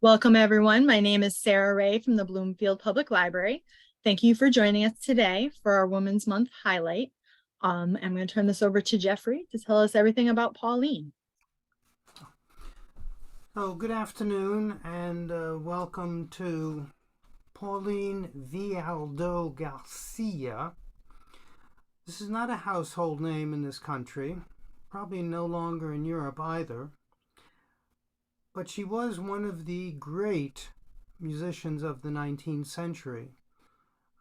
Welcome, everyone. My name is Sarah Ray from the Bloomfield Public Library. Thank you for joining us today for our Women's Month highlight. I'm going to turn this over to Jeffrey to tell us everything about Pauline. Good afternoon and welcome to Pauline Viardot Garcia. This is not a household name in this country, probably no longer in Europe either, but she was one of the great musicians of the 19th century,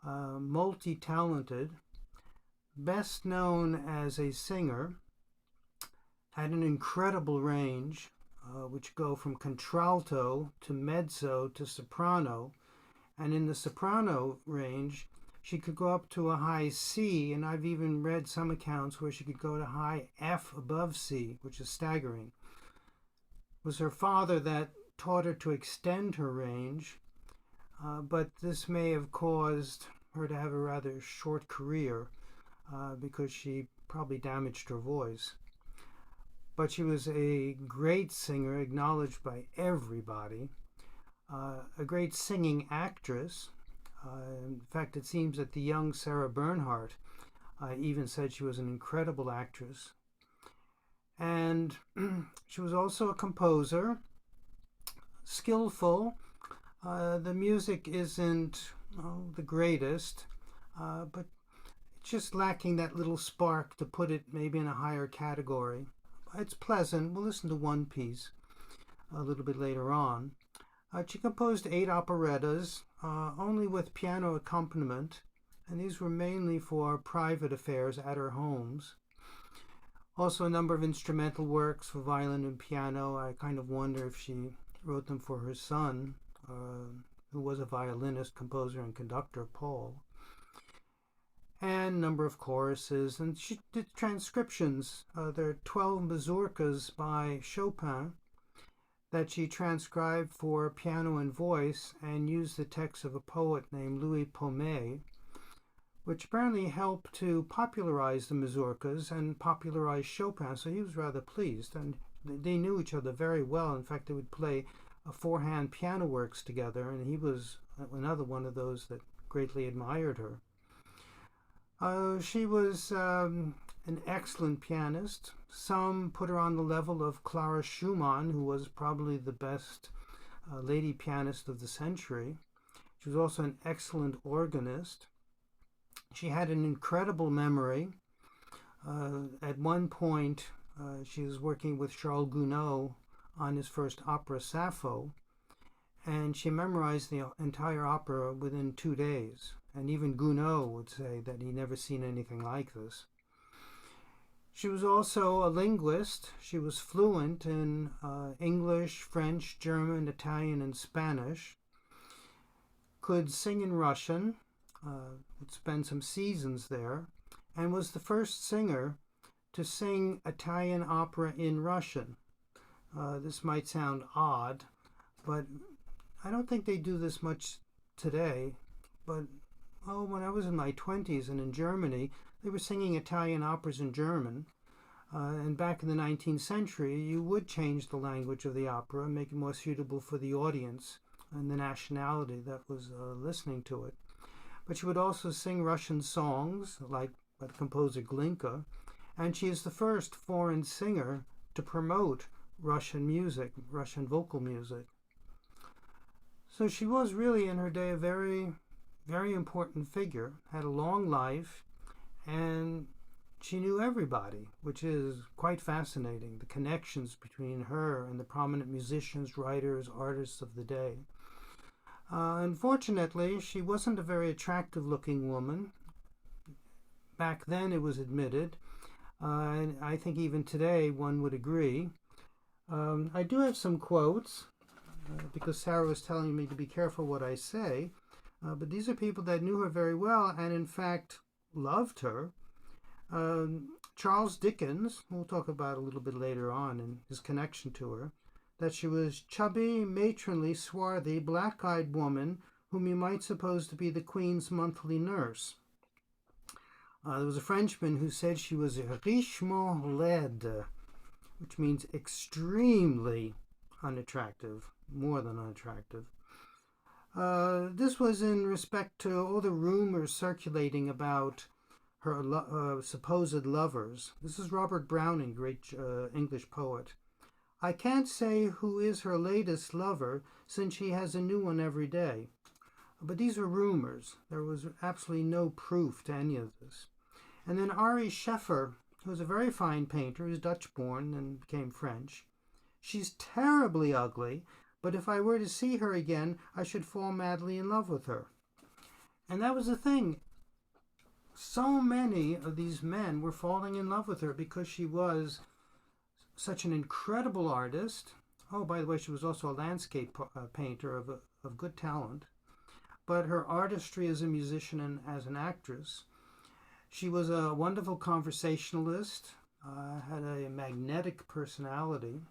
multi-talented, best known as a singer, had an incredible range, which go from contralto to mezzo to soprano. And in the soprano range, she could go up to a high C, and I've even read some accounts where she could go to high F above C, which is staggering. It was her father that taught her to extend her range, but this may have caused her to have a rather short career because she probably damaged her voice. But she was a great singer, acknowledged by everybody, a great singing actress. In fact, it seems that the young Sarah Bernhardt even said she was an incredible actress. And she was also a composer, skillful. The music isn't the greatest, but it's just lacking that little spark to put it maybe in a higher category. It's pleasant. We'll listen to one piece a little bit later on. She composed 8 operettas, only with piano accompaniment, and these were mainly for private affairs at her homes. Also a number of instrumental works for violin and piano. I kind of wonder if she wrote them for her son, who was a violinist, composer, and conductor, Paul. And a number of choruses, and she did transcriptions. There are 12 mazurkas by Chopin that she transcribed for piano and voice and used the text of a poet named Louis Pomé, which apparently helped to popularize the mazurkas and popularize Chopin, so he was rather pleased. And they knew each other very well. In fact, they would play four-hand piano works together, and he was another one of those that greatly admired her. She was an excellent pianist. Some put her on the level of Clara Schumann, who was probably the best lady pianist of the century. She was also an excellent organist. She had an incredible memory. At one point, she was working with Charles Gounod on his first opera, Sappho, and she memorized the entire opera within 2 days. And even Gounod would say that he'd never seen anything like this. She was also a linguist. She was fluent in English, French, German, Italian, and Spanish. Could sing in Russian, would spend some seasons there, and was the first singer to sing Italian opera in Russian. This might sound odd, but I don't think they do this much today. But when I was in my 20s and in Germany, they were singing Italian operas in German. And back in the 19th century, you would change the language of the opera and make it more suitable for the audience and the nationality that was listening to it. But she would also sing Russian songs, like by the composer Glinka, and she is the first foreign singer to promote Russian music, Russian vocal music. So she was really in her day a very, very important figure, had a long life, and she knew everybody, which is quite fascinating, the connections between her and the prominent musicians, writers, artists of the day. Unfortunately, she wasn't a very attractive looking woman. Back then it was admitted, and I think even today one would agree. I do have some quotes, because Sarah was telling me to be careful what I say, but these are people that knew her very well and in fact loved her. Charles Dickens, we'll talk about a little bit later on in his connection to her, that she was chubby, matronly, swarthy, black-eyed woman whom you might suppose to be the Queen's monthly nurse. There was a Frenchman who said she was richement laide, which means extremely unattractive, more than unattractive. This was in respect to all the rumors circulating about her supposed lovers. This is Robert Browning, great English poet. I can't say who is her latest lover, since she has a new one every day. But these are rumors. There was absolutely no proof to any of this. And then Ari Scheffer, who was a very fine painter, who's Dutch-born and became French. She's terribly ugly, but if I were to see her again, I should fall madly in love with her. And that was the thing. So many of these men were falling in love with her because she was such an incredible artist. Oh, by the way, she was also a landscape painter of good talent. But her artistry as a musician and as an actress. She was a wonderful conversationalist, had a magnetic personality,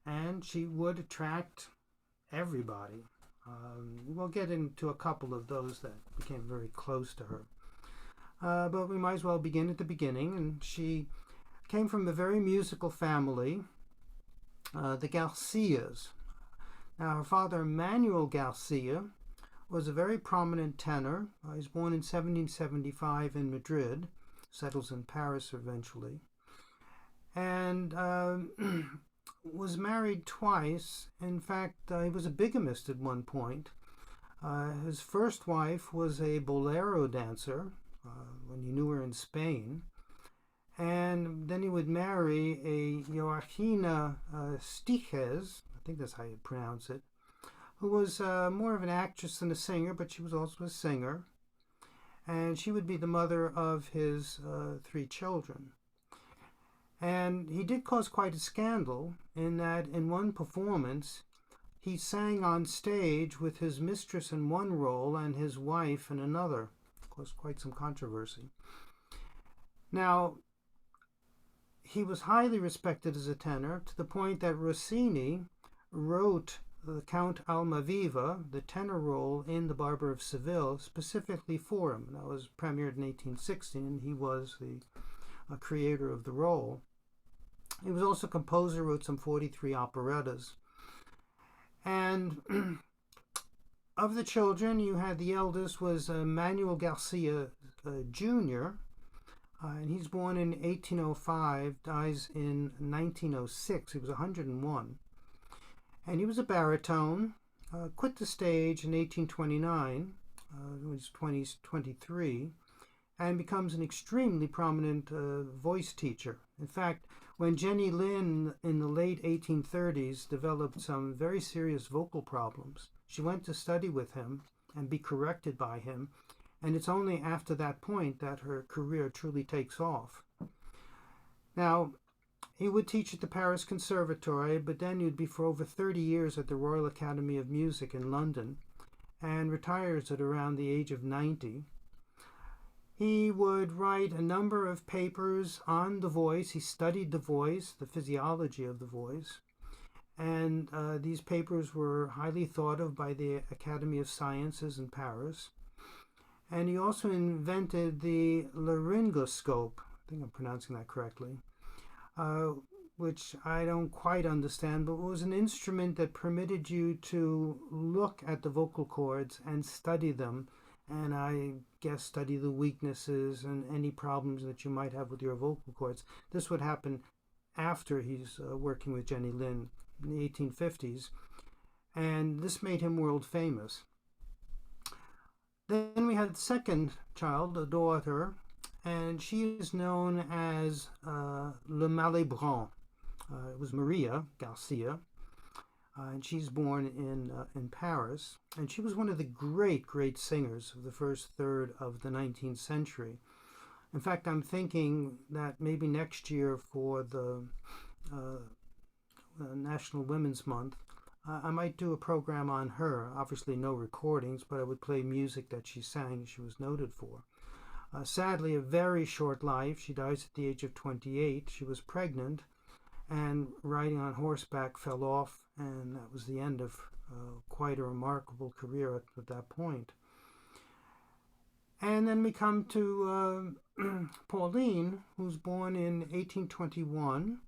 and she would attract everybody. We'll get into a couple of those that became very close to her. But we might as well begin at the beginning. And she came from a very musical family, the Garcias. Now, her father, Manuel Garcia, was a very prominent tenor. He was born in 1775 in Madrid, settles in Paris eventually, and was married twice. In fact, he was a bigamist at one point. His first wife was a bolero dancer when he knew her in Spain, and then he would marry a Joaquina Stiches, I think that's how you pronounce it, who was more of an actress than a singer, but she was also a singer. And she would be the mother of his 3 children. And he did cause quite a scandal in that in one performance, he sang on stage with his mistress in one role and his wife in another. Caused quite some controversy. Now, he was highly respected as a tenor to the point that Rossini wrote the Count Almaviva, the tenor role in The Barber of Seville, specifically for him. That was premiered in 1816, and he was the creator of the role. He was also a composer, wrote some 43 operettas. And of the children, you had the eldest was Manuel Garcia Jr., and he's born in 1805, dies in 1906. He was 101. And he was a baritone, quit the stage in 1829, when he's 23, and becomes an extremely prominent voice teacher. In fact, when Jenny Lind in the late 1830s developed some very serious vocal problems, she went to study with him and be corrected by him, and it's only after that point that her career truly takes off. Now, he would teach at the Paris Conservatory, but then he'd be for over 30 years at the Royal Academy of Music in London, and retires at around the age of 90. He would write a number of papers on the voice. He studied the voice, the physiology of the voice, and these papers were highly thought of by the Academy of Sciences in Paris. And he also invented the laryngoscope, I think I'm pronouncing that correctly, which I don't quite understand, but was an instrument that permitted you to look at the vocal cords and study them, and I guess study the weaknesses and any problems that you might have with your vocal cords. This would happen after he's working with Jenny Lind in the 1850s, and this made him world famous. Then we had the second child, a daughter, and she is known as Le Malibran. It was Maria Garcia, and she's born in Paris. And she was one of the great singers of the first third of the 19th century. In fact, I'm thinking that maybe next year for the National Women's Month, I might do a program on her. Obviously no recordings, but I would play music that she sang, she was noted for. Sadly, a very short life. She dies at the age of 28. She was pregnant, and riding on horseback fell off, and that was the end of quite a remarkable career at that point. And then we come to Pauline, who's born in 1821.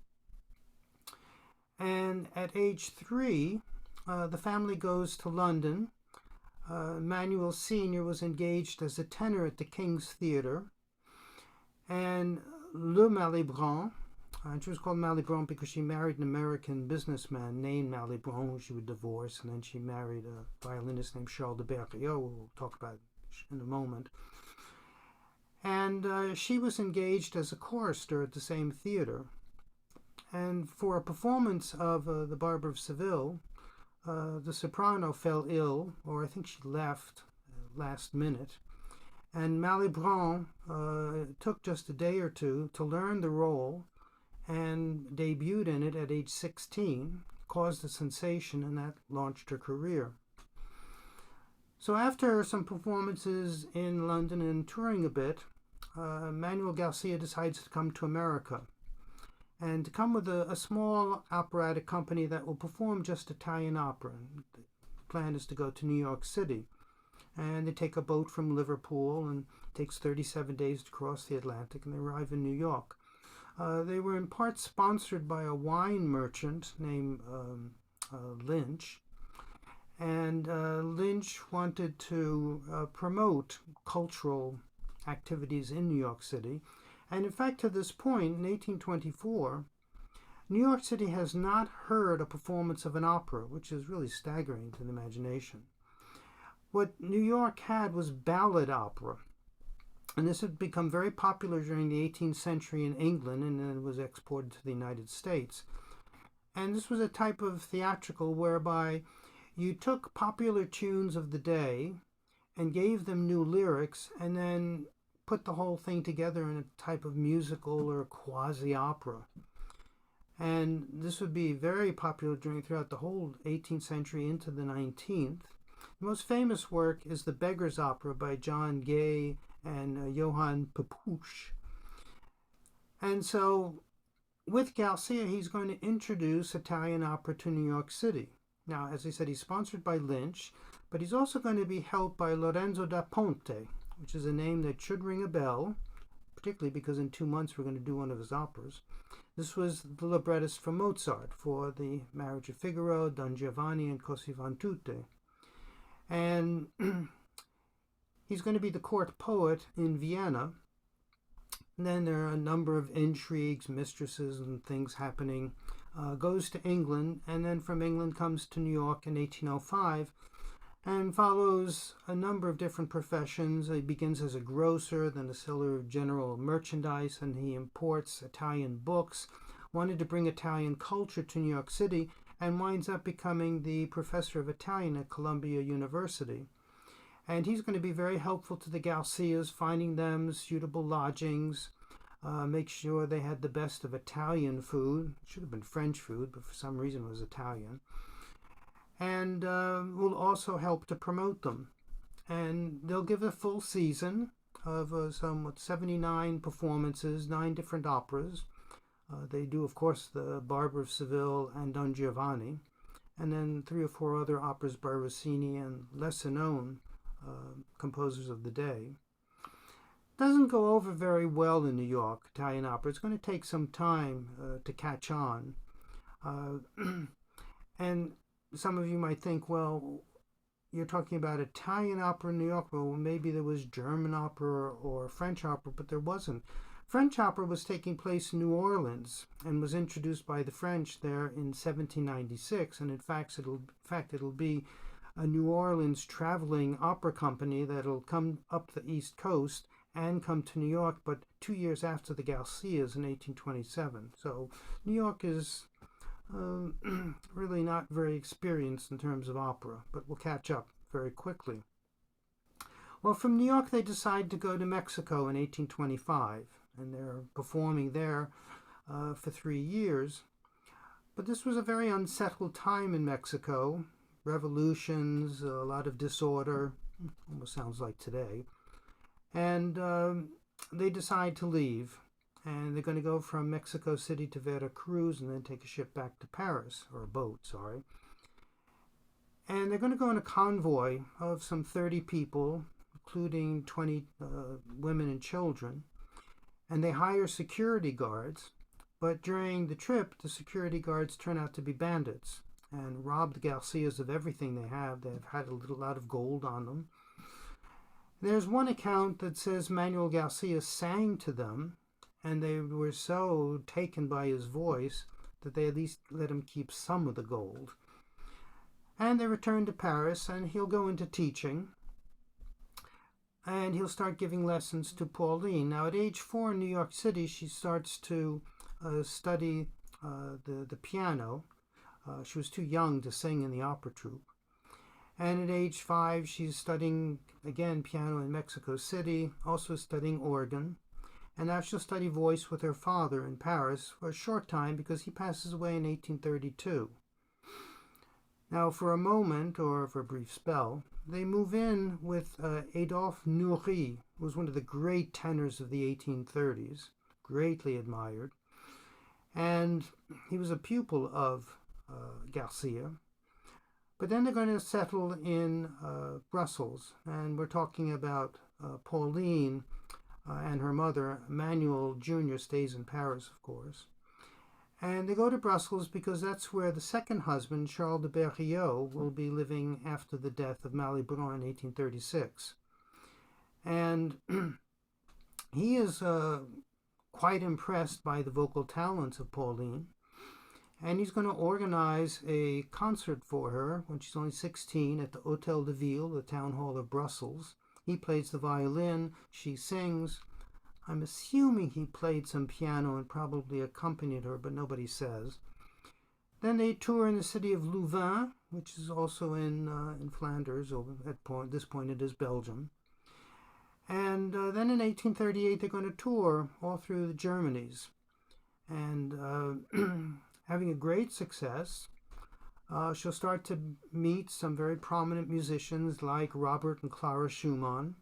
And at age 3, the family goes to London. Manuel Sr. was engaged as a tenor at the King's Theatre. And Le Malibran, and she was called Malibran because she married an American businessman named Malibran, who she would divorce, and then she married a violinist named Charles de Berlioz, who we'll talk about in a moment. And she was engaged as a chorister at the same theater. And for a performance of The Barber of Seville, the soprano fell ill, or I think she left last minute. And Malibran took just a day or two to learn the role and debuted in it at age 16, caused a sensation, and that launched her career. So after some performances in London and touring a bit, Manuel Garcia decides to come to America and to come with a small operatic company that will perform just Italian opera. The plan is to go to New York City. And they take a boat from Liverpool, and it takes 37 days to cross the Atlantic, and they arrive in New York. They were in part sponsored by a wine merchant named Lynch, and Lynch wanted to promote cultural activities in New York City. And in fact, to this point, in 1824, New York City has not heard a performance of an opera, which is really staggering to the imagination. What New York had was ballad opera, and this had become very popular during the 18th century in England, and then it was exported to the United States. And this was a type of theatrical whereby you took popular tunes of the day and gave them new lyrics, and then put the whole thing together in a type of musical or quasi-opera. And this would be very popular throughout the whole 18th century into the 19th. The most famous work is The Beggar's Opera by John Gay and Johann Pepusch. And so with Garcia, he's going to introduce Italian opera to New York City. Now, as I said, he's sponsored by Lynch, but he's also going to be helped by Lorenzo da Ponte, which is a name that should ring a bell, particularly because in 2 months we're going to do one of his operas. This was the librettist for Mozart, for The Marriage of Figaro, Don Giovanni, and Così fan tutte. And he's going to be the court poet in Vienna. And then there are a number of intrigues, mistresses, and things happening. Goes to England, and then from England comes to New York in 1805 and follows a number of different professions. He begins as a grocer, then a seller of general merchandise, and he imports Italian books, wanted to bring Italian culture to New York City, and winds up becoming the professor of Italian at Columbia University. And he's going to be very helpful to the Garcias, finding them suitable lodgings, make sure they had the best of Italian food. It should have been French food, but for some reason it was Italian. And will also help to promote them. And they'll give a full season of 79 performances, 9 different operas. They do, of course, The Barber of Seville and Don Giovanni, and then 3 or 4 other operas by Rossini and lesser known composers of the day. Doesn't go over very well in New York, Italian opera. It's going to take some time to catch on. And some of you might think, well, you're talking about Italian opera in New York. Well, maybe there was German opera or French opera, but there wasn't. French opera was taking place in New Orleans and was introduced by the French there in 1796. And in fact, it'll be a New Orleans traveling opera company that'll come up the East Coast and come to New York, but 2 years after the Garcias in 1827. So New York is really not very experienced in terms of opera, but will catch up very quickly. Well, from New York, they decide to go to Mexico in 1825, and they're performing there for 3 years. But this was a very unsettled time in Mexico. Revolutions, a lot of disorder, almost sounds like today. And they decide to leave. And they're going to go from Mexico City to Veracruz and then take a ship back to Paris, or a boat, sorry. And they're going to go in a convoy of some 30 people, including 20 women and children. And they hire security guards, But during the trip, the security guards turn out to be bandits and rob the Garcias of everything they have. They've had a lot of gold on them. There's one account that says Manuel Garcia sang to them, and they were so taken by his voice that they at least let him keep some of the gold. And they return to Paris, and he'll go into teaching, and he'll start giving lessons to Pauline. Now, at age 4 in New York City, she starts to study the piano. She was too young to sing in the opera troupe. And at age 5, she's studying, again, piano in Mexico City, also studying organ. And now she'll study voice with her father in Paris for a short time because he passes away in 1832. Now, for a moment, or for a brief spell, they move in with Adolphe Nourry, who was one of the great tenors of the 1830s, greatly admired. And he was a pupil of Garcia. But then they're going to settle in Brussels, and we're talking about Pauline and her mother. Manuel Jr. stays in Paris, of course. And they go to Brussels because that's where the second husband, Charles de Berriot, will be living after the death of Malibran in 1836. And he is quite impressed by the vocal talents of Pauline. And he's going to organize a concert for her when she's only 16 at the Hôtel de Ville, the town hall of Brussels. He plays the violin, she sings. I'm assuming he played some piano and probably accompanied her, but nobody says. Then they tour in the city of Louvain, which is also in Flanders, or at this point it is Belgium. And then in 1838 they're going to tour all through the Germanies. And having a great success, she'll start to meet some very prominent musicians like Robert and Clara Schumann.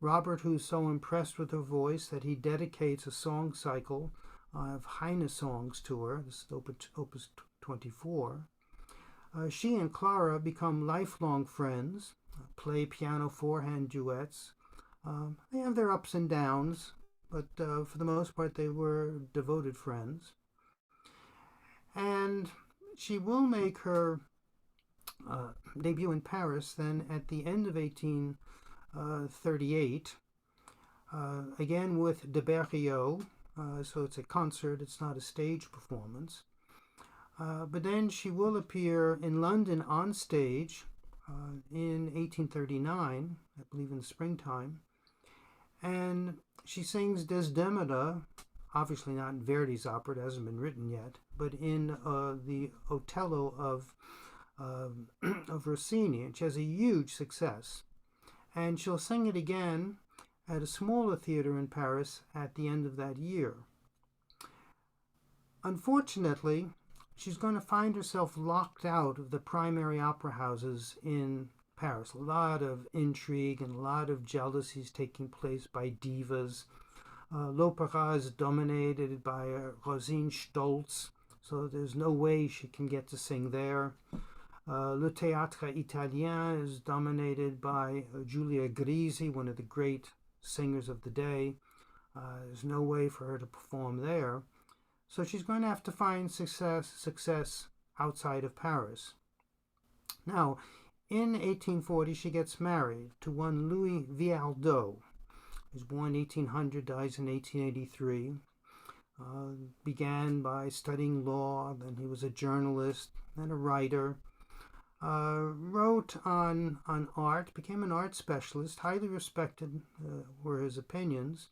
Robert, who's so impressed with her voice that he dedicates a song cycle of Heine songs to her. This is Opus 24. She and Clara become lifelong friends, play piano four-hand duets. They have their ups and downs, but for the most part they were devoted friends. And she will make her debut in Paris then at the end of 1838, again with de Berriot, so it's a concert, it's not a stage performance. But then she will appear in London on stage in 1839, I believe in the springtime, and she sings Desdemona, obviously not in Verdi's opera, it hasn't been written yet, but in the Otello of Rossini, and she has a huge success. And she'll sing it again at a smaller theater in Paris at the end of that year. Unfortunately, she's going to find herself locked out of the primary opera houses in Paris. A lot of intrigue and a lot of jealousies taking place by divas. L'Opéra is dominated by Rosine Stolz, so there's no way she can get to sing there. Le Théâtre Italien is dominated by Giulia Grisi, one of the great singers of the day. There's no way for her to perform there. So she's going to have to find success outside of Paris. Now, in 1840, she gets married to one Louis Viardot. He was born 1800, dies in 1883. Began by studying law, then he was a journalist, then a writer. Wrote on art, became an art specialist, highly respected were his opinions.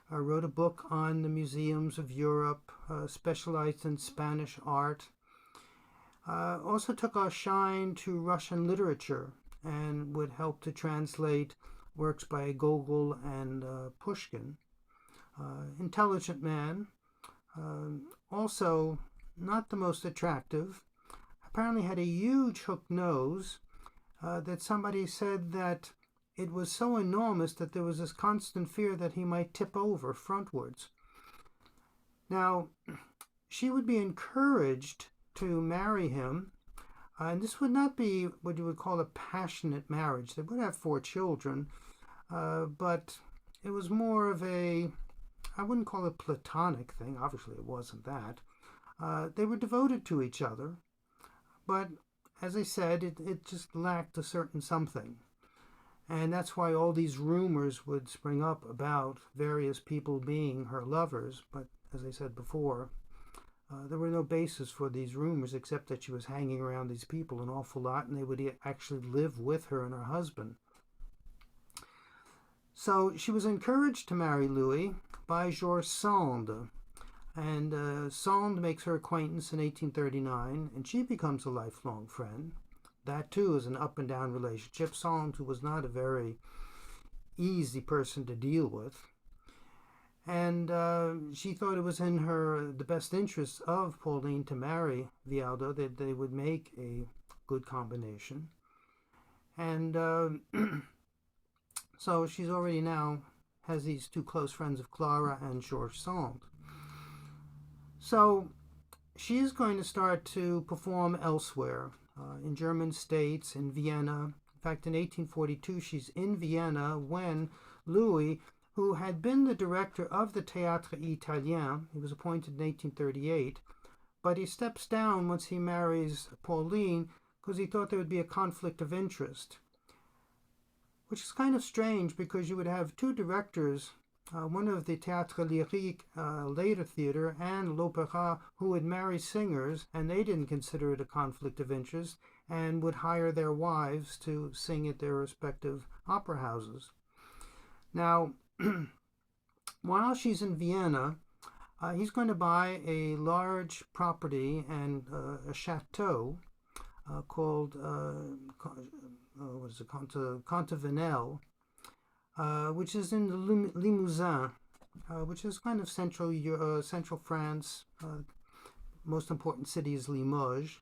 Wrote a book on the museums of Europe, specialized in Spanish art. Also took a shine to Russian literature and would help to translate works by Gogol and Pushkin. Intelligent man, also not the most attractive. Apparently had a huge hooked nose that somebody said that it was so enormous that there was this constant fear that he might tip over frontwards. Now, she would be encouraged to marry him, and this would not be what you would call a passionate marriage. They would have 4 children, but it was more of a I wouldn't call it platonic thing. Obviously, it wasn't that. They were devoted to each other, but as I said, it just lacked a certain something. And that's why all these rumors would spring up about various people being her lovers. But as I said before, there were no basis for these rumors except that she was hanging around these people an awful lot and they would actually live with her and her husband. So she was encouraged to marry Louis by Georges Sand. And Sand makes her acquaintance in 1839 and she becomes a lifelong friend. That too is an up and down relationship. Sand, who was not a very easy person to deal with. And she thought it was in the best interest of Pauline to marry Viardot, that they would make a good combination. And so she's already now has these two close friends of Clara and Georges Sand. So she is going to start to perform elsewhere, in German states, in Vienna. In fact, in 1842, she's in Vienna when Louis, who had been the director of the Théâtre Italien, he was appointed in 1838, but he steps down once he marries Pauline because he thought there would be a conflict of interest, which is kind of strange because you would have two directors, one of the Théâtre Lyrique, later theater, and l'Opéra, who would marry singers, and they didn't consider it a conflict of interest, and would hire their wives to sing at their respective opera houses. Now, while she's in Vienna, he's going to buy a large property and a chateau called Contevenel, which is in the Limousin, which is kind of central France. Most important city is Limoges.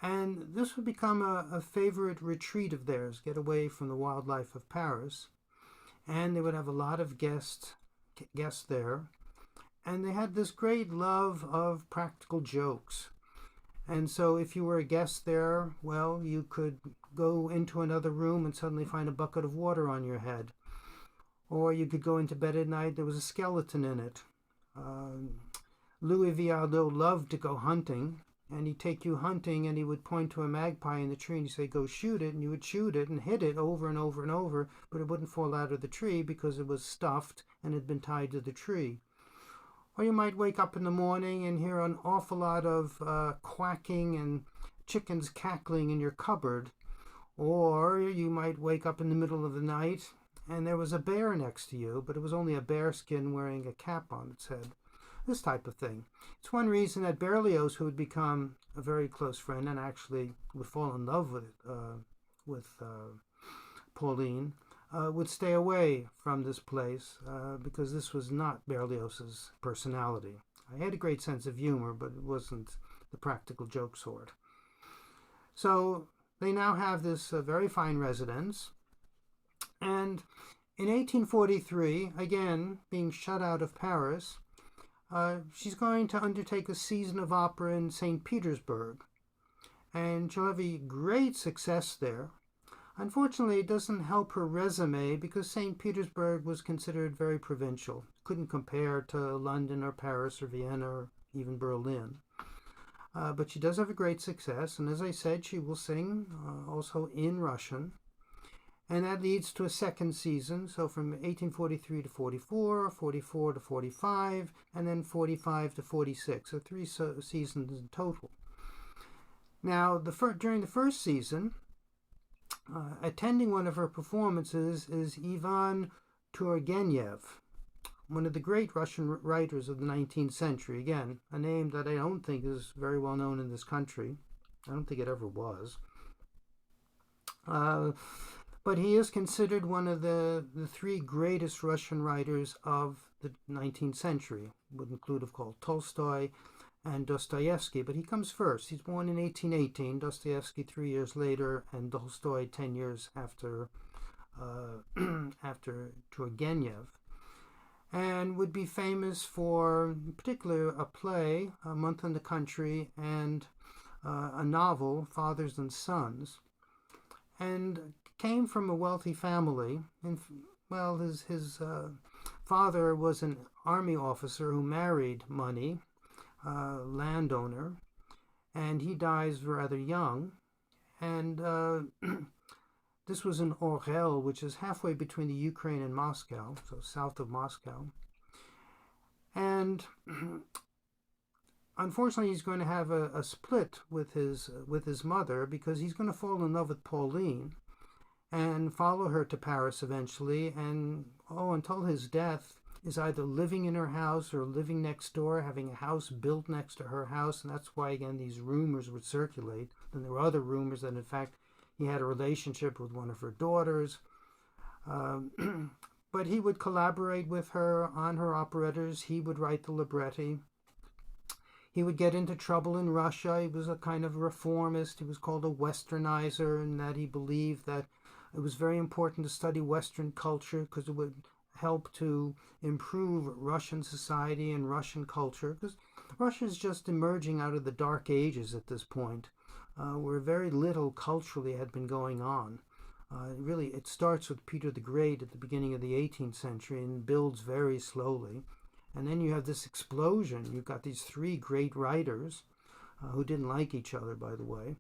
And this would become a favorite retreat of theirs, get away from the wildlife of Paris. And they would have a lot of guests there. And they had this great love of practical jokes. And so if you were a guest there, well, you could go into another room and suddenly find a bucket of water on your head. Or you could go into bed at night, there was a skeleton in it. Louis Viardot loved to go hunting, and he'd take you hunting and he would point to a magpie in the tree and he'd say, go shoot it, and you would shoot it and hit it over and over and over, but it wouldn't fall out of the tree because it was stuffed and had been tied to the tree. Or you might wake up in the morning and hear an awful lot of quacking and chickens cackling in your cupboard. Or you might wake up in the middle of the night and there was a bear next to you, but it was only a bearskin wearing a cap on its head. This type of thing. It's one reason that Berlioz, who would become a very close friend and actually would fall in love with Pauline, would stay away from this place because this was not Berlioz's personality. He had a great sense of humor, but it wasn't the practical joke sort. So they now have this very fine residence. And in 1843, again, being shut out of Paris, she's going to undertake a season of opera in St. Petersburg. And she'll have a great success there. Unfortunately, it doesn't help her resume because St. Petersburg was considered very provincial. Couldn't compare to London or Paris or Vienna or even Berlin. But she does have a great success, and as I said, she will sing also in Russian. And that leads to a second season, so from 1843 to 44, 44 to 45, and then 45 to 46, so three seasons in total. Now, during the first season, attending one of her performances is Ivan Turgenev, one of the great Russian writers of the 19th century. Again, a name that I don't think is very well known in this country. I don't think it ever was. But he is considered one of the three greatest Russian writers of the 19th century. Would include, of course, Tolstoy and Dostoevsky, but he comes first. He's born in 1818, Dostoevsky 3 years later, and Tolstoy 10 years after after Turgenev, and would be famous for, in particular, a play, A Month in the Country, and a novel, Fathers and Sons, and came from a wealthy family. And well, his father was an army officer who married money, landowner, and he dies rather young. And this was in Engel, which is halfway between the Ukraine and Moscow, so south of Moscow. And unfortunately, he's going to have a split with his mother, because he's going to fall in love with Pauline and follow her to Paris eventually. And until his death, is either living in her house or living next door, having a house built next to her house. And that's why, again, these rumors would circulate. And there were other rumors that, in fact, he had a relationship with one of her daughters. But he would collaborate with her on her operettas. He would write the libretti. He would get into trouble in Russia. He was a kind of reformist. He was called a westernizer, in that he believed that it was very important to study Western culture because it would help to improve Russian society and Russian culture, because Russia is just emerging out of the Dark Ages at this point, where very little culturally had been going on. Really, it starts with Peter the Great at the beginning of the 18th century and builds very slowly. And then you have this explosion. You've got these three great writers who didn't like each other, by the way.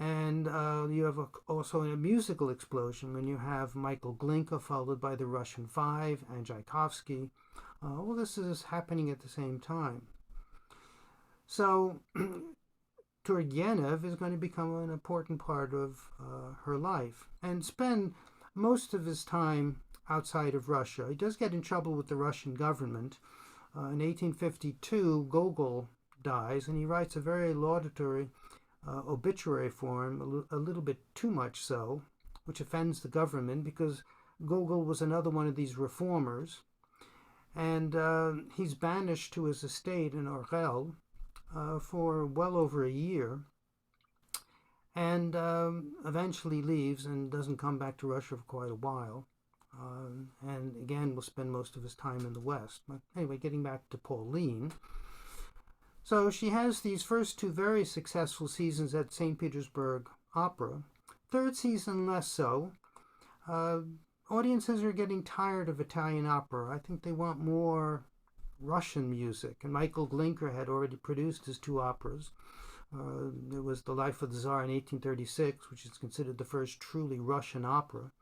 And you have also a musical explosion when you have Michael Glinka followed by the Russian Five and Tchaikovsky. All this is happening at the same time. So Turgenev is going to become an important part of her life and spend most of his time outside of Russia. He does get in trouble with the Russian government. In 1852, Gogol dies, and he writes a very laudatory obituary for him, a little bit too much so, which offends the government, because Gogol was another one of these reformers. And he's banished to his estate in Engel for well over a year, and eventually leaves and doesn't come back to Russia for quite a while. And again, will spend most of his time in the West. But anyway, getting back to Pauline. So she has these first two very successful seasons at St. Petersburg Opera. Third season, less so. Audiences are getting tired of Italian opera. I think they want more Russian music. And Michael Glinka had already produced his two operas. There was The Life of the Tsar in 1836, which is considered the first truly Russian opera.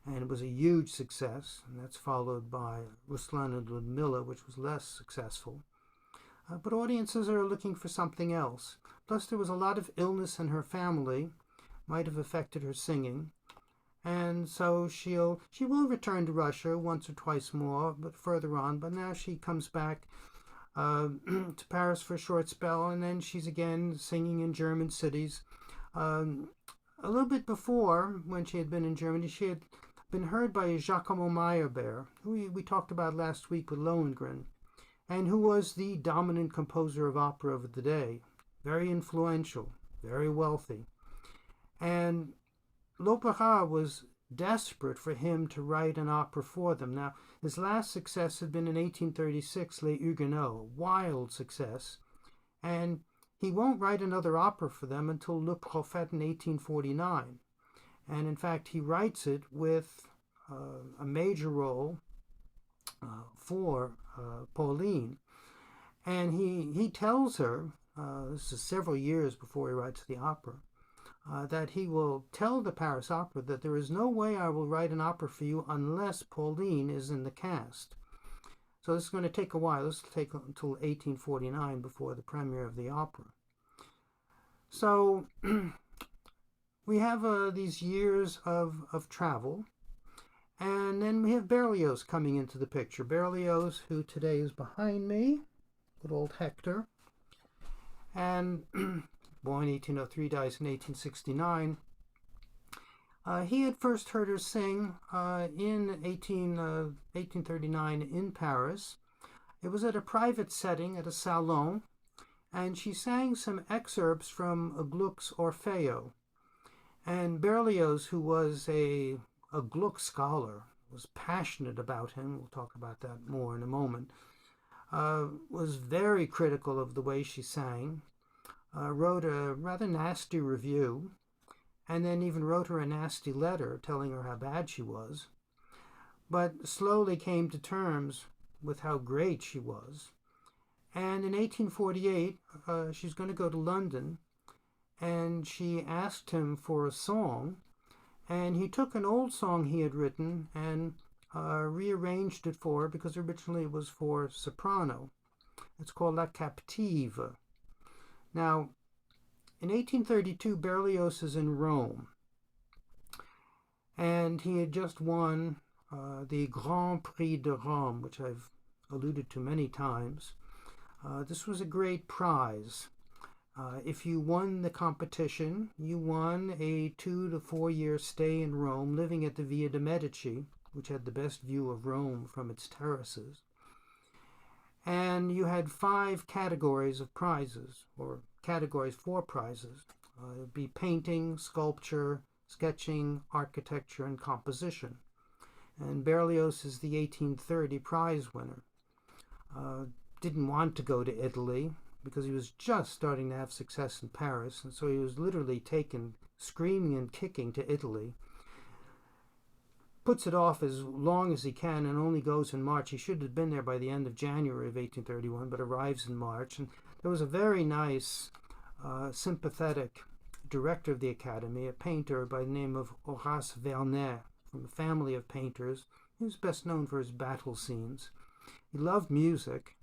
And it was a huge success. And that's followed by Ruslan and Ludmilla, which was less successful. But audiences are looking for something else. Plus, there was a lot of illness in her family, might have affected her singing. And so she will return to Russia once or twice more, but further on. But now she comes back to Paris for a short spell, and then she's again singing in German cities. A little bit before, when she had been in Germany, she had been heard by Giacomo Meyerbeer, who we talked about last week with Lohengrin, and who was the dominant composer of opera of the day. Very influential, very wealthy. And L'Opéra was desperate for him to write an opera for them. Now, his last success had been in 1836, Les Huguenots, a wild success. And he won't write another opera for them until Le Prophète in 1849. And in fact, he writes it with a major role for Pauline. And he tells her, this is several years before he writes the opera, that he will tell the Paris Opera that there is no way I will write an opera for you unless Pauline is in the cast. So this is going to take a while. This will take until 1849 before the premiere of the opera. So we have these years of travel. And then we have Berlioz coming into the picture. Berlioz, who today is behind me, good old Hector. And born 1803, dies in 1869. He had first heard her sing in 1839 in Paris. It was at a private setting, at a salon, and she sang some excerpts from Gluck's Orfeo. And Berlioz, who was a Gluck scholar, was passionate about him, we'll talk about that more in a moment, was very critical of the way she sang, wrote a rather nasty review, and then even wrote her a nasty letter telling her how bad she was. but slowly came to terms with how great she was. And in 1848, she's going to go to London, and she asked him for a song, and he took an old song he had written and rearranged it for her because originally it was for soprano. It's called La Captive. Now, in 1832, Berlioz is in Rome, and he had just won the Grand Prix de Rome, which I've alluded to many times. This was a great prize. If you won the competition, you won a 2 to 4 year stay in Rome, living at the Via de' Medici, which had the best view of Rome from its terraces. And you had 5 categories of prizes, or categories for prizes. It would be painting, sculpture, sketching, architecture, and composition. And Berlioz is the 1830 prize winner. Didn't want to go to Italy because he was just starting to have success in Paris, and so he was literally taken screaming and kicking to Italy. Puts it off as long as he can and only goes in March. He should have been there by the end of January of 1831, but arrives in March. And there was a very nice, sympathetic director of the Academy, a painter by the name of Horace Vernet, from a family of painters. He was best known for his battle scenes. He loved music,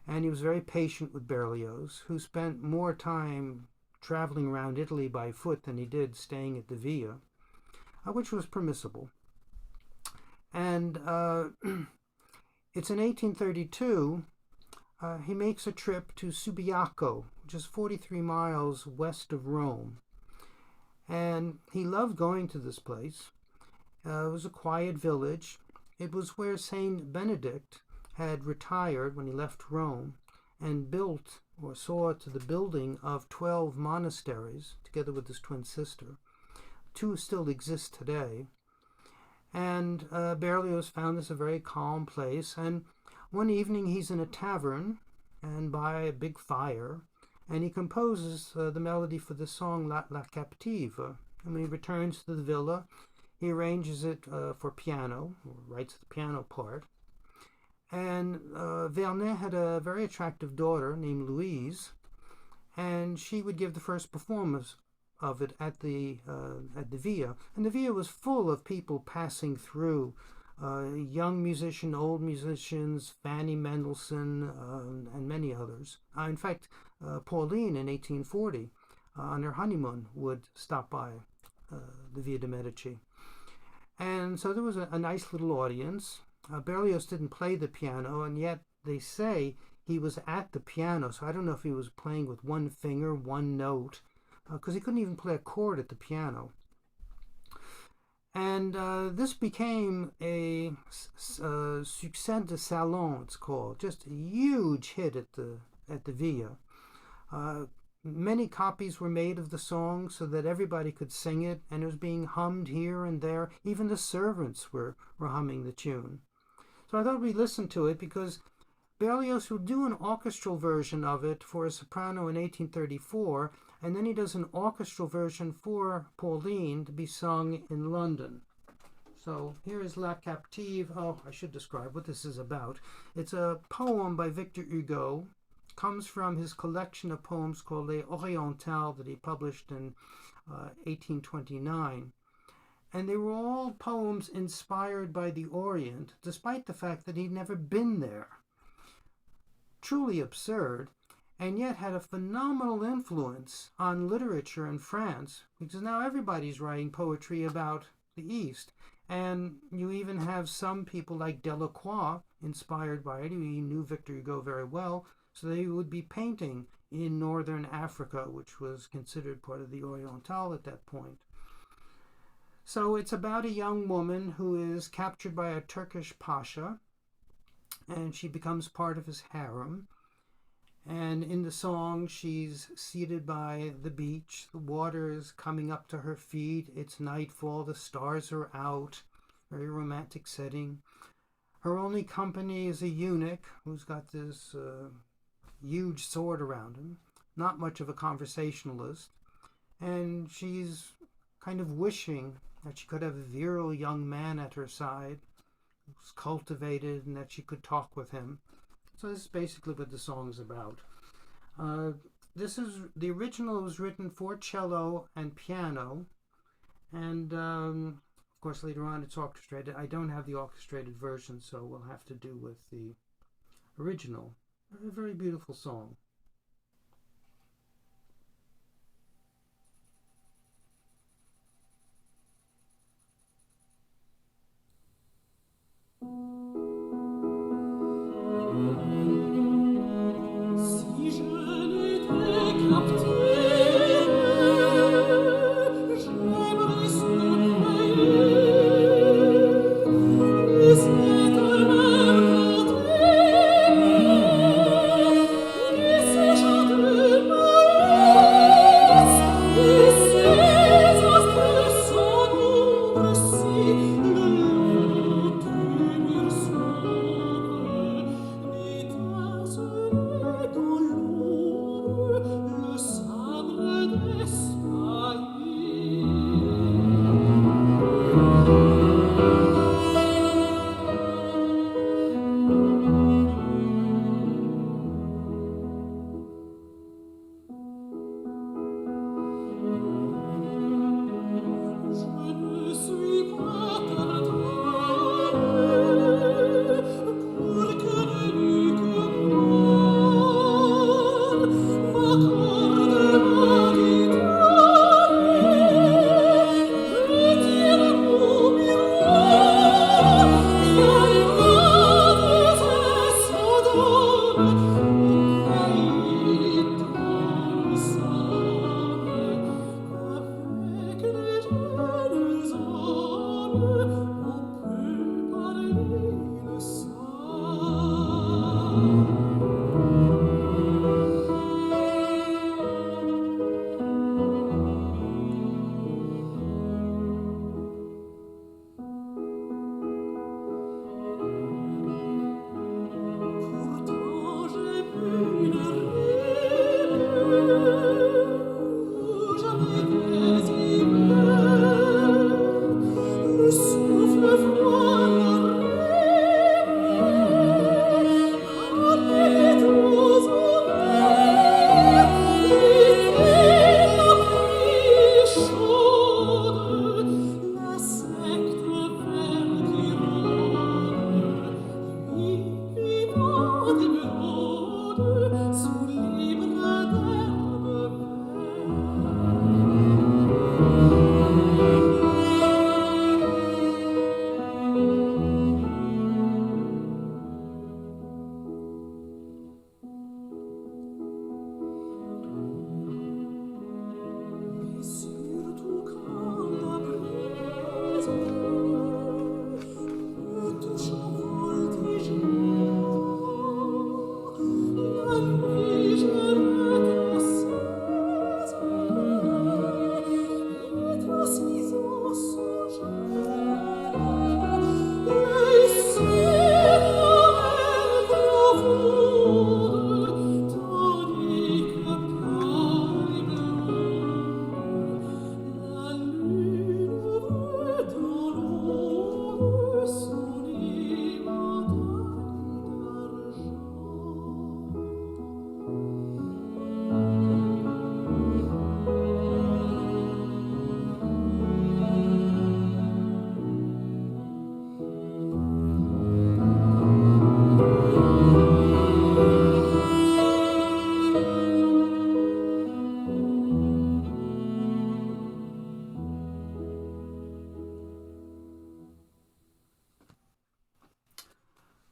and he was very patient with Berlioz, who spent more time traveling around Italy by foot than he did staying at the Via, which was permissible. And it's in 1832 he makes a trip to Subiaco, which is 43 miles west of Rome. And he loved going to this place. It was a quiet village. It was where Saint Benedict had retired when he left Rome and built or saw to the building of 12 monasteries together with his twin sister. 2 still exist today. And Berlioz found this a very calm place. And one evening he's in a tavern and by a big fire, and he composes the melody for the song La Captive. And when he returns to the villa, he arranges it for piano, or writes the piano part. And Vernet had a very attractive daughter named Louise, and she would give the first performance of it at the Via. And the Via was full of people passing through, young musicians, old musicians, Fanny Mendelssohn, and many others. In fact, Pauline in 1840, on her honeymoon, would stop by the Via de' Medici. And so there was a nice little audience. Berlioz didn't play the piano, and yet they say he was at the piano, so I don't know if he was playing with one finger, one note, because he couldn't even play a chord at the piano. And this became a succès de salon, it's called, just a huge hit at the Via. Many copies were made of the song so that everybody could sing it, and it was being hummed here and there. Even the servants were humming the tune. So I thought we'd listen to it because Berlioz will do an orchestral version of it for a soprano in 1834, and then he does an orchestral version for Pauline to be sung in London. So here is La Captive. Oh, I should describe what this is about. It's a poem by Victor Hugo. Comes from his collection of poems called Les Orientales that he published in 1829. And they were all poems inspired by the Orient, despite the fact that he'd never been there. Truly absurd, and yet had a phenomenal influence on literature in France, because now everybody's writing poetry about the East. And you even have some people like Delacroix inspired by it. He knew Victor Hugo very well, so they would be painting in northern Africa, which was considered part of the Oriental at that point. So it's about a young woman who is captured by a Turkish pasha, and she becomes part of his harem. And in the song, she's seated by the beach. The water is coming up to her feet. It's nightfall. The stars are out. Very romantic setting. Her only company is a eunuch who's got this huge sword around him. Not much of a conversationalist. And she's kind of wishing that she could have a virile young man at her side, was cultivated and that she could talk with him. So this is basically what the song is about. The original was written for cello and piano, and of course later on it's orchestrated. I don't have the orchestrated version, so we'll have to do with the original. A very beautiful song.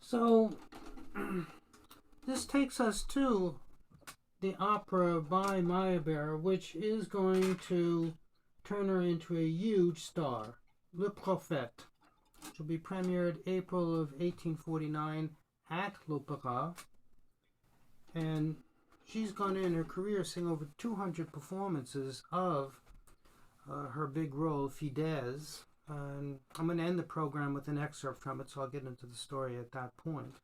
So this takes us to the opera by Meyerbeer, which is going to turn her into a huge star, Le Prophète, which will be premiered April of 1849 at l'Opéra. And she's going to, in her career, sing over 200 performances of her big role, Fidèse. And I'm going to end the program with an excerpt from it, so I'll get into the story at that point.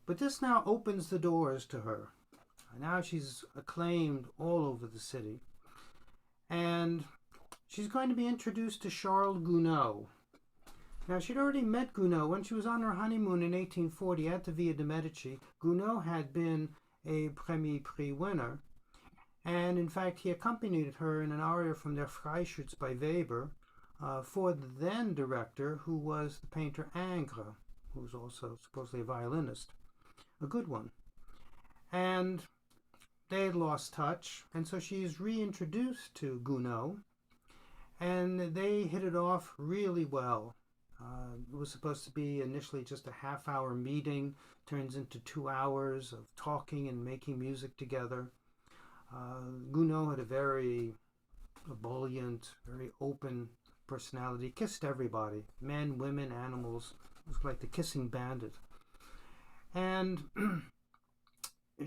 But this now opens the doors to her. Now she's acclaimed all over the city. And she's going to be introduced to Charles Gounod. Now, she'd already met Gounod when she was on her honeymoon in 1840 at the Via de' Medici. Gounod had been a Premier Prix winner, and in fact, he accompanied her in an aria from Der Freischütz by Weber for the then director, who was the painter Ingres, who was also supposedly a violinist, a good one. And they had lost touch, and so she's reintroduced to Gounod, and they hit it off really well. It was supposed to be initially just a half-hour meeting, turns into 2 hours of talking and making music together. Gounod had a very ebullient, very open personality, kissed everybody, men, women, animals. It was like the kissing bandit. And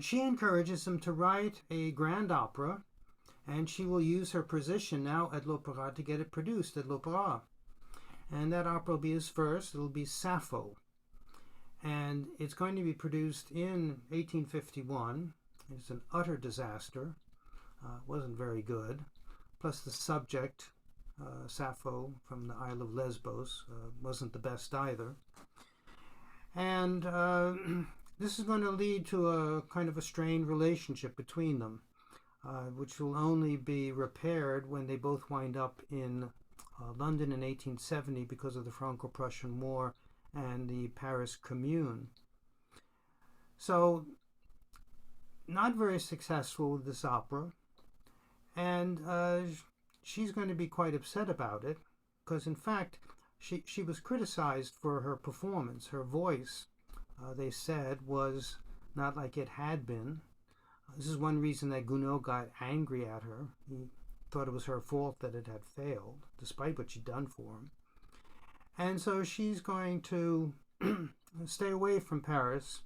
she encourages him to write a grand opera, and she will use her position now at l'Opéra to get it produced at l'Opéra. And that opera will be his first. It'll be Sappho. And it's going to be produced in 1851. It's an utter disaster. Wasn't very good. Plus the subject, Sappho from the Isle of Lesbos, wasn't the best either. And this is going to lead to a kind of a strained relationship between them, which will only be repaired when they both wind up in London in 1870 because of the Franco-Prussian War and the Paris Commune. So, not very successful with this opera, and she's going to be quite upset about it, because in fact she was criticized for her performance. Her voice, they said, was not like it had been. This is one reason that Gounod got angry at her. He thought it was her fault that it had failed, despite what she'd done for him. And so she's going to stay away from Paris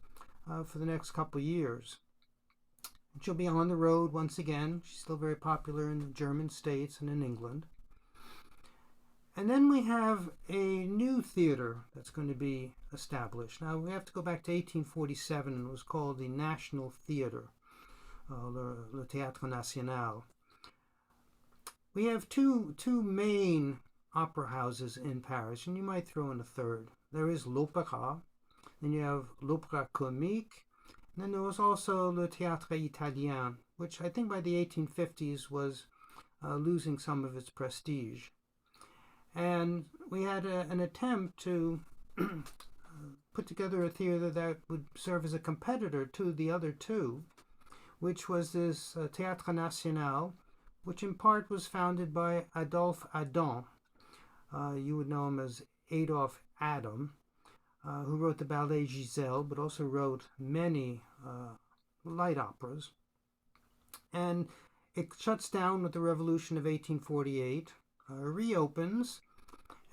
for the next couple years. She'll be on the road once again. She's still very popular in the German states and in England. And then we have a new theater that's going to be established. Now we have to go back to 1847, and it was called the National Theater, le Théâtre National. We have two main opera houses in Paris, and you might throw in a third. There is l'Opéra, then you have l'Opéra Comique, and then there was also le Théâtre Italien, which I think by the 1850s was losing some of its prestige. And we had an attempt to put together a theater that would serve as a competitor to the other two, which was this Théâtre National, which in part was founded by Adolphe Adam. You would know him as Adolphe Adam, who wrote the ballet Giselle, but also wrote many light operas. And it shuts down with the Revolution of 1848, reopens,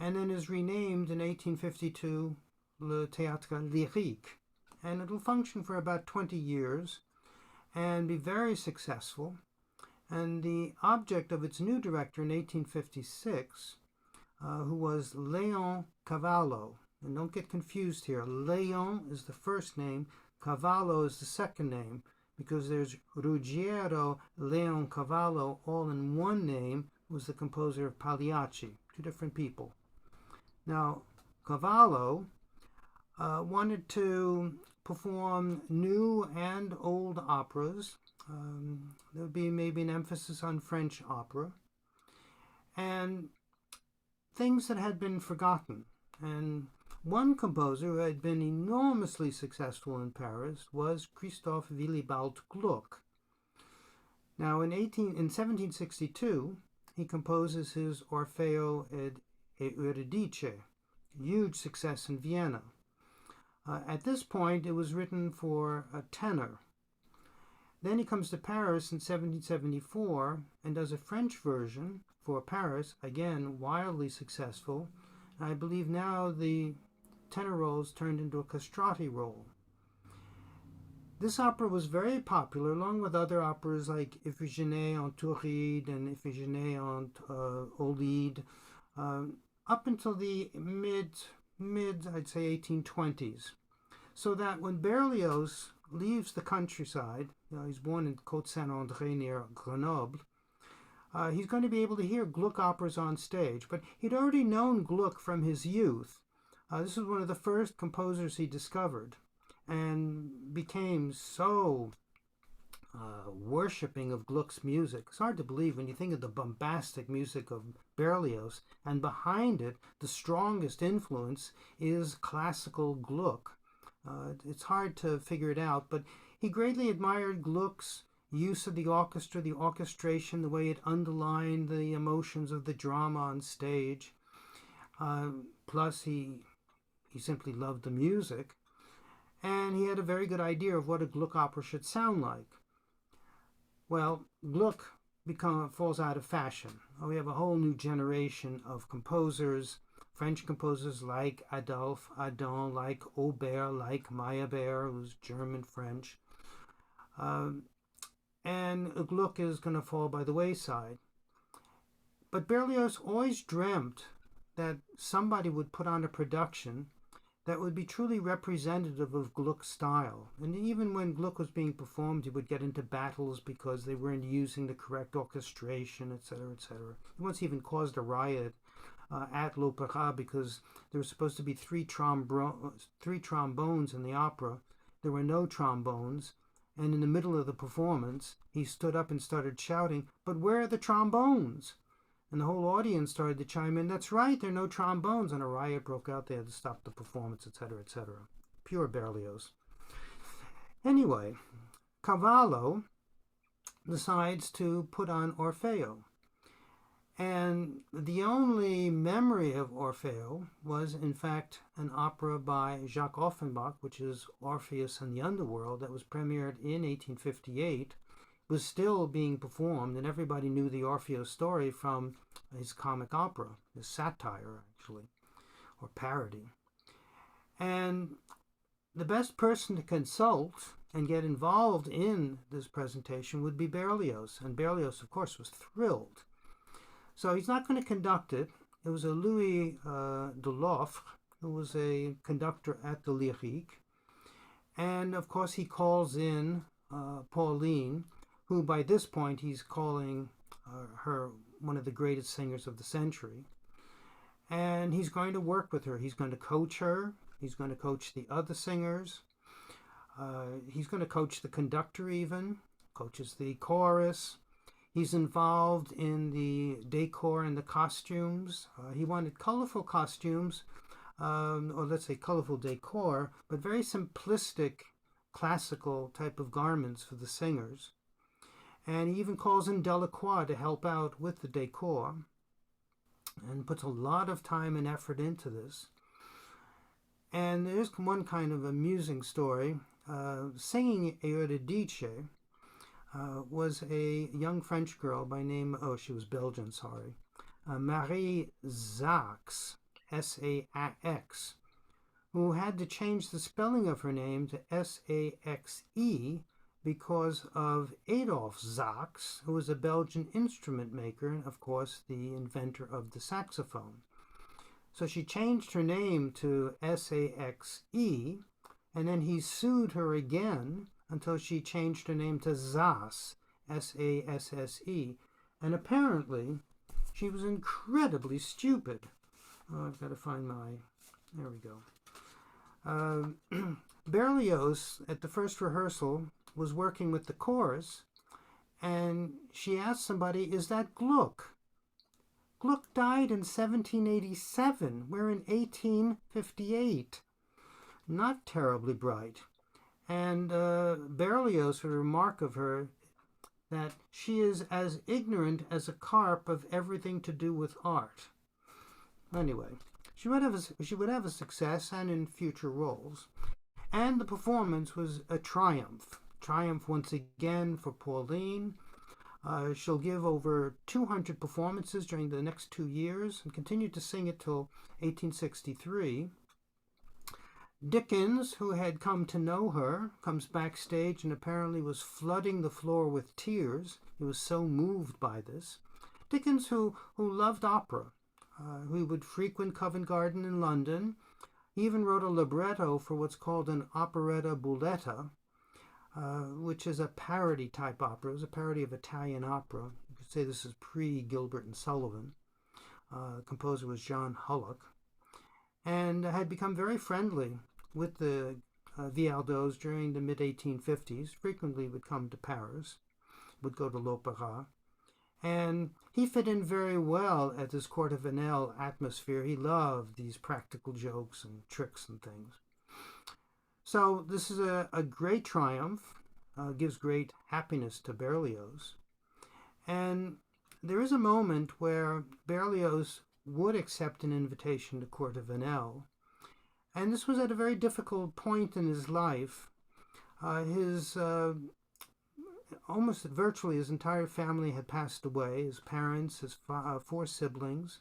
and then is renamed in 1852 Le Théâtre Lyrique. And it'll function for about 20 years and be very successful. And the object of its new director in 1856, who was Léon Cavallo, and don't get confused here, Léon is the first name, Cavallo is the second name, because there's Ruggiero Leon Cavallo, all in one name, was the composer of Pagliacci, two different people. Now, Cavallo wanted to perform new and old operas. There would be maybe an emphasis on French opera, and things that had been forgotten. And one composer who had been enormously successful in Paris was Christoph Willibald Gluck. Now, in 1762, he composes his Orfeo ed Euridice, huge success in Vienna. At this point, it was written for a tenor. Then he comes to Paris in 1774 and does a French version for Paris, again, wildly successful. I believe now the tenor roles turned into a castrati role. This opera was very popular, along with other operas like Iphigénie en Tauride and Iphigénie en Aulide, up until the mid, I'd say, 1820s. So that when Berlioz leaves the countryside, he's born in Côte-Saint-André near Grenoble, he's going to be able to hear Gluck operas on stage. But he'd already known Gluck from his youth, This was one of the first composers he discovered and became so worshipping of Gluck's music. It's hard to believe when you think of the bombastic music of Berlioz, and behind it, the strongest influence is classical Gluck. It's hard to figure it out, but he greatly admired Gluck's use of the orchestra, the orchestration, the way it underlined the emotions of the drama on stage. Plus, he simply loved the music, and he had a very good idea of what a Gluck opera should sound like. Well, Gluck falls out of fashion. We have a whole new generation of composers, French composers like Adolphe Adam, like Aubert, like Meyerbeer, who's German-French. And Gluck is going to fall by the wayside. But Berlioz always dreamt that somebody would put on a production that would be truly representative of Gluck's style. And even when Gluck was being performed, he would get into battles because they weren't using the correct orchestration, etc., etc. He once even caused a riot at l'Opéra because there were supposed to be three trombones in the opera. There were no trombones, and in the middle of the performance, he stood up and started shouting, "But where are the trombones?" And the whole audience started to chime in, "That's right, there are no trombones." And a riot broke out. They had to stop the performance, etc., etc. Pure Berlioz. Anyway, Cavallo decides to put on Orfeo. And the only memory of Orfeo was, in fact, an opera by Jacques Offenbach, which is Orpheus in the Underworld, that was premiered in 1858. Was still being performed, and everybody knew the Orfeo story from his comic opera, his satire, actually, or parody. And the best person to consult and get involved in this presentation would be Berlioz, and Berlioz, of course, was thrilled. So he's not going to conduct it. It was a Louis Deloffre, who was a conductor at the Lyrique, and of course he calls in Pauline, who by this point he's calling her one of the greatest singers of the century. And he's going to work with her. He's going to coach her. He's going to coach the other singers. He's going to coach the conductor even, coaches the chorus. He's involved in the decor and the costumes. He wanted colorful costumes, or let's say colorful decor, but very simplistic classical type of garments for the singers. And he even calls in Delacroix to help out with the decor and puts a lot of time and effort into this. And there's one kind of amusing story. Singing Eurydice was a young French girl by name, she was Belgian, sorry, Marie Sax, S-A-X, who had to change the spelling of her name to S-A-X-E because of Adolphe Sax, who was a Belgian instrument maker and, of course, the inventor of the saxophone. So she changed her name to S-A-X-E, and then he sued her again until she changed her name to Sass, S-A-S-S-E. And apparently, she was incredibly stupid. Oh, I've got to find there we go. Berlioz, at the first rehearsal, was working with the chorus, and she asked somebody, "Is that Gluck?" Gluck died in 1787. We're in 1858. Not terribly bright. And Berlioz would remark of her that she is as ignorant as a carp of everything to do with art. Anyway, she would have a success and in future roles. And the performance was a triumph. Triumph once again for Pauline. She'll give over 200 performances during the next 2 years and continued to sing it till 1863. Dickens, who had come to know her, comes backstage and apparently was flooding the floor with tears. He was so moved by this. Dickens, who loved opera, who would frequent Covent Garden in London. He even wrote a libretto for what's called an operetta bolletta, which is a parody type opera. It was a parody of Italian opera. You could say this is pre-Gilbert and Sullivan. The composer was John Hullock. and had become very friendly with the Viardots during the mid-1850s, frequently would come to Paris, would go to l'Opéra, and he fit in very well at this court of Engel atmosphere. He loved these practical jokes and tricks and things. So this is a great triumph, gives great happiness to Berlioz. And there is a moment where Berlioz would accept an invitation to court of Engel. And this was at a very difficult point in his life. Almost virtually his entire family had passed away, his parents, his 4 siblings.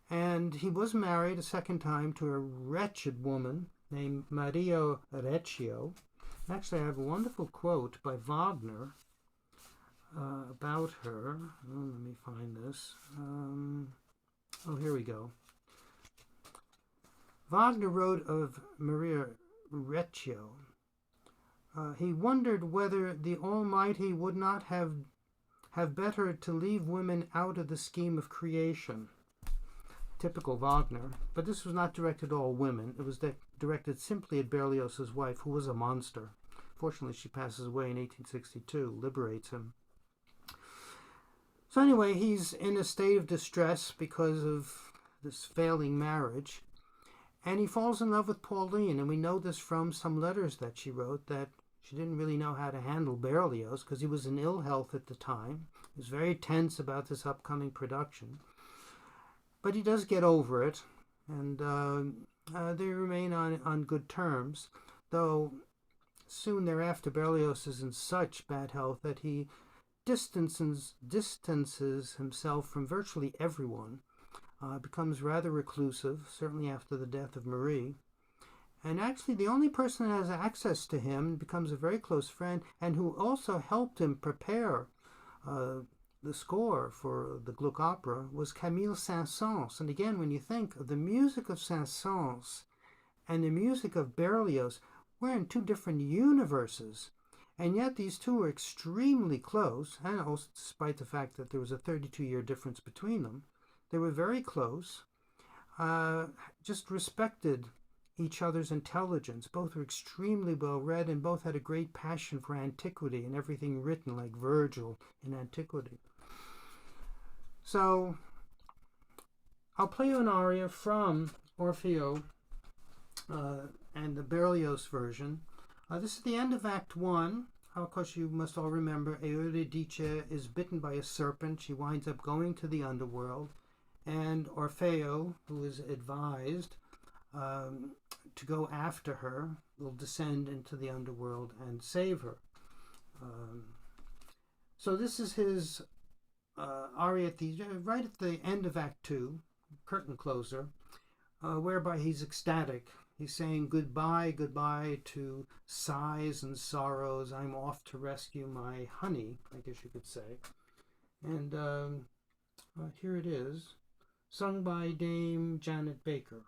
And he was married a second time to a wretched woman named Maria Recchio. Actually, I have a wonderful quote by Wagner about her. Oh, let me find this. Here we go. Wagner wrote of Maria Recchio, he wondered whether the Almighty would not have better to leave women out of the scheme of creation. Typical Wagner. But this was not directed at all women. It was directed simply at Berlioz's wife, who was a monster. Fortunately, she passes away in 1862, liberates him. So anyway, he's in a state of distress because of this failing marriage. And he falls in love with Pauline, and we know this from some letters that she wrote, that she didn't really know how to handle Berlioz because he was in ill health at the time. He was very tense about this upcoming production. But he does get over it, and they remain on good terms, though soon thereafter Berlioz is in such bad health that he distances himself from virtually everyone, becomes rather reclusive, certainly after the death of Marie. And actually the only person that has access to him, becomes a very close friend, and who also helped him prepare the score for the Gluck opera, was Camille Saint-Saëns. And again, when you think of the music of Saint-Saëns and the music of Berlioz, we're in 2 different universes. And yet these two were extremely close, and also despite the fact that there was a 32-year difference between them, they were very close, just respected each other's intelligence. Both were extremely well read, and both had a great passion for antiquity and everything written, like Virgil in antiquity. So I'll play you an aria from Orfeo and the Berlioz version. This is the end of Act 1. Of course, you must all remember Eurydice is bitten by a serpent. She winds up going to the underworld, and Orfeo, who is advised to go after her, will descend into the underworld and save her. So this is his aria right at the end of Act 2, curtain closer, whereby he's ecstatic. He's saying goodbye, goodbye to sighs and sorrows. I'm off to rescue my honey, I guess you could say. And here it is, sung by Dame Janet Baker.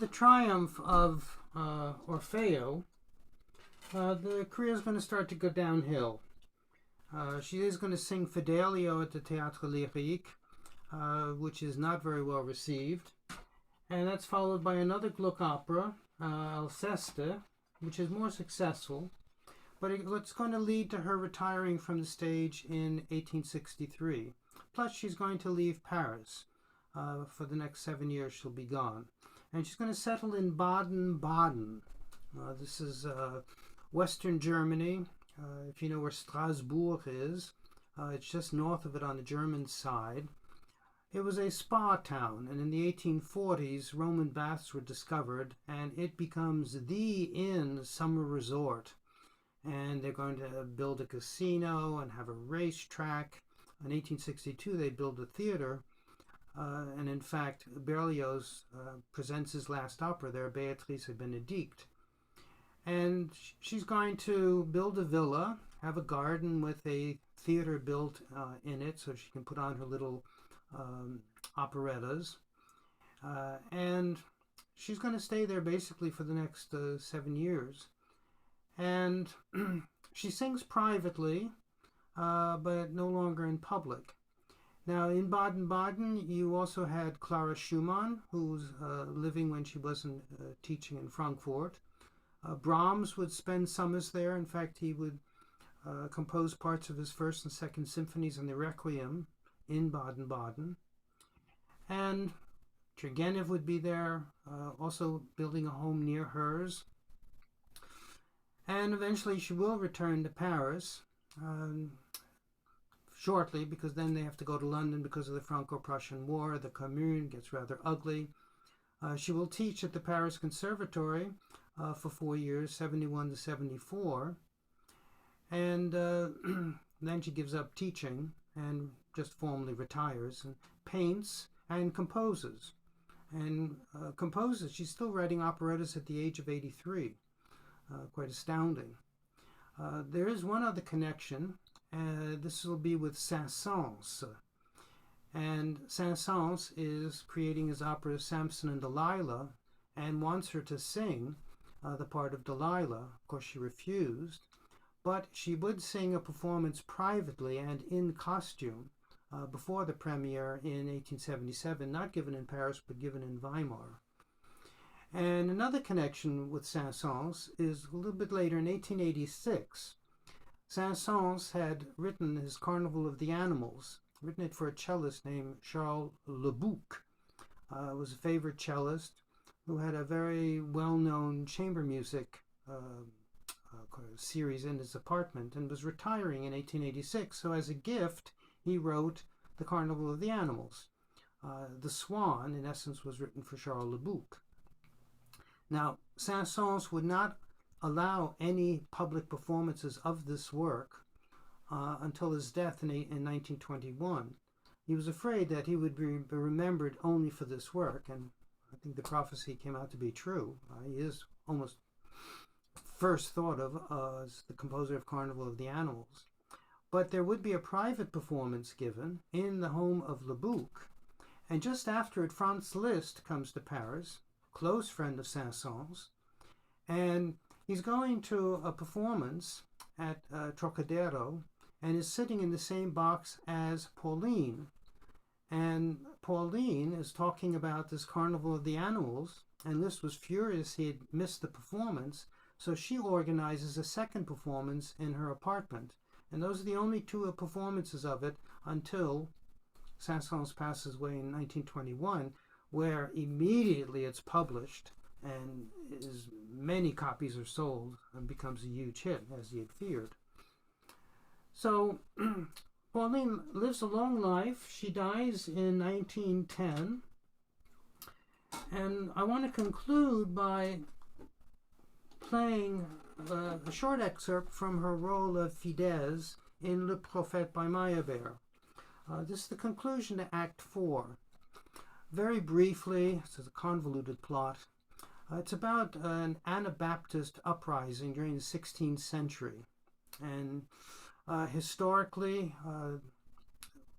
the triumph of Orfeo, the career is going to start to go downhill. She is going to sing Fidelio at the Théâtre Lyrique, which is not very well received. And that's followed by another Gluck opera, Alceste, which is more successful. But it's going to lead to her retiring from the stage in 1863. Plus, she's going to leave Paris. For the next 7 years, she'll be gone. And she's going to settle in Baden-Baden. This is Western Germany. If you know where Strasbourg is, it's just north of it on the German side. It was a spa town, and in the 1840s, Roman baths were discovered, and it becomes the summer resort. And they're going to build a casino and have a racetrack. In 1862, they build a theater. And in fact, Berlioz presents his last opera there, Béatrice et Bénédict. And she's going to build a villa, have a garden with a theater built in it so she can put on her little operettas. And she's going to stay there basically for the next 7 years. And she sings privately, but no longer in public. Now, in Baden-Baden, you also had Clara Schumann, who was living when she wasn't teaching in Frankfurt. Brahms would spend summers there. In fact, he would compose parts of his first and second symphonies and the Requiem in Baden-Baden. And Turgenev would be there, also building a home near hers. And eventually she will return to Paris. Shortly, because then they have to go to London because of the Franco-Prussian War. The Commune gets rather ugly. She will teach at the Paris Conservatory for 4 years, 71 to 74. And then she gives up teaching and just formally retires and paints and composes. And composes, she's still writing operettas at the age of 83. Quite astounding. There is one other connection. This will be with Saint-Saëns. And Saint-Saëns is creating his opera Samson and Delilah and wants her to sing the part of Delilah. Of course, she refused. But she would sing a performance privately and in costume before the premiere in 1877, not given in Paris, but given in Weimar. And another connection with Saint-Saëns is a little bit later in 1886. Saint-Saëns had written his Carnival of the Animals, written it for a cellist named Charles Lebouc. Was a favorite cellist who had a very well-known chamber music series in his apartment and was retiring in 1886. So as a gift, he wrote the Carnival of the Animals. The Swan, in essence, was written for Charles Lebouc. Now, Saint-Saëns would not allow any public performances of this work until his death in 1921. He was afraid that he would be remembered only for this work, and I think the prophecy came out to be true. He is almost first thought of as the composer of Carnival of the Animals. But there would be a private performance given in the home of Lebouc, and just after it, Franz Liszt comes to Paris, close friend of Saint-Saëns, and he's going to a performance at Trocadero and is sitting in the same box as Pauline. And Pauline is talking about this Carnival of the Animals, and Liszt was furious he had missed the performance, so she organizes a second performance in her apartment. And those are the only two performances of it until Saint-Saëns passes away in 1921, where immediately it's published and many copies are sold and becomes a huge hit, as he had feared. So Pauline lives a long life. She dies in 1910. And I want to conclude by playing a short excerpt from her role of Fidèse in Le Prophète by Meyerbeer. This is the conclusion to Act 4. Very briefly, this is a convoluted plot. It's about an Anabaptist uprising during the 16th century. And historically,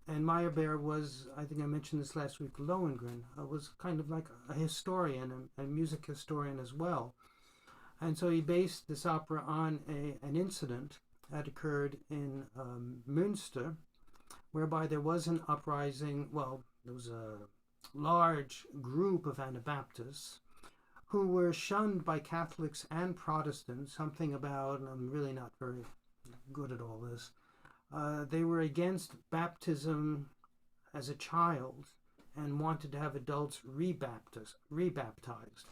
And Meyerbeer was, I think I mentioned this last week, Lohengrin was kind of like a historian, a music historian as well. And so he based this opera on an incident that occurred in Münster, whereby there was an uprising. Well, there was a large group of Anabaptists who were shunned by Catholics and Protestants, something about, and I'm really not very good at all this, they were against baptism as a child and wanted to have adults rebaptized.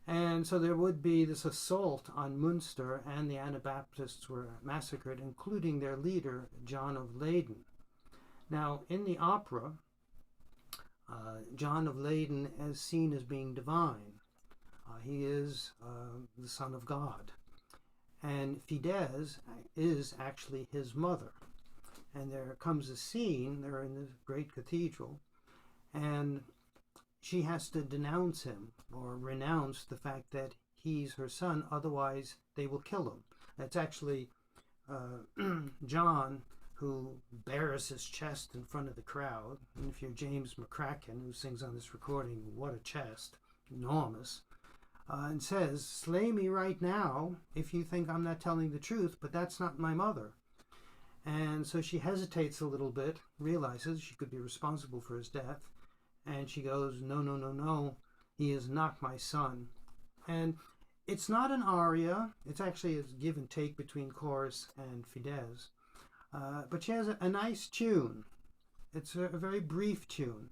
And so there would be this assault on Münster, and the Anabaptists were massacred, including their leader, John of Leyden. Now, in the opera, John of Leyden is seen as being divine. He is the Son of God. And Fidesz is actually his mother. And there comes a scene, they're in this great cathedral, and she has to denounce him or renounce the fact that he's her son, otherwise they will kill him. That's actually John, who bares his chest in front of the crowd. And if you're James McCracken, who sings on this recording, what a chest, enormous, and says, "Slay me right now if you think I'm not telling the truth, but that's not my mother." And so she hesitates a little bit, realizes she could be responsible for his death, and she goes, "No, no, no, no, he is not my son." And it's not an aria, it's actually a give and take between chorus and Fidesz, but she has a nice tune. It's a very brief tune.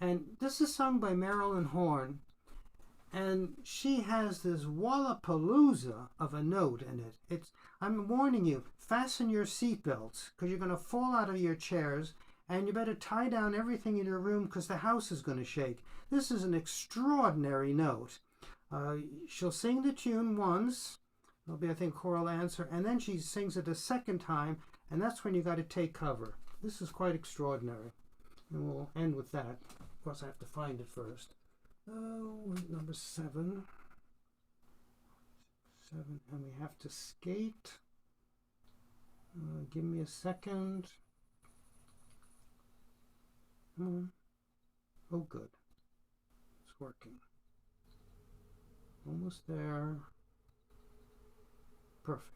And this is sung by Marilyn Horne, and she has this wallapalooza of a note in it. I'm warning you, fasten your seatbelts, because you're going to fall out of your chairs, and you better tie down everything in your room because the house is going to shake. This is an extraordinary note. She'll sing the tune once, there'll be, I think, choral answer, and then she sings it a second time, and that's when you got to take cover. This is quite extraordinary. And we'll end with that. Of course, I have to find it first. Number 7. 7, and we have to skate. Give me a second. Come on. Oh, good. It's working. Almost there. Perfect.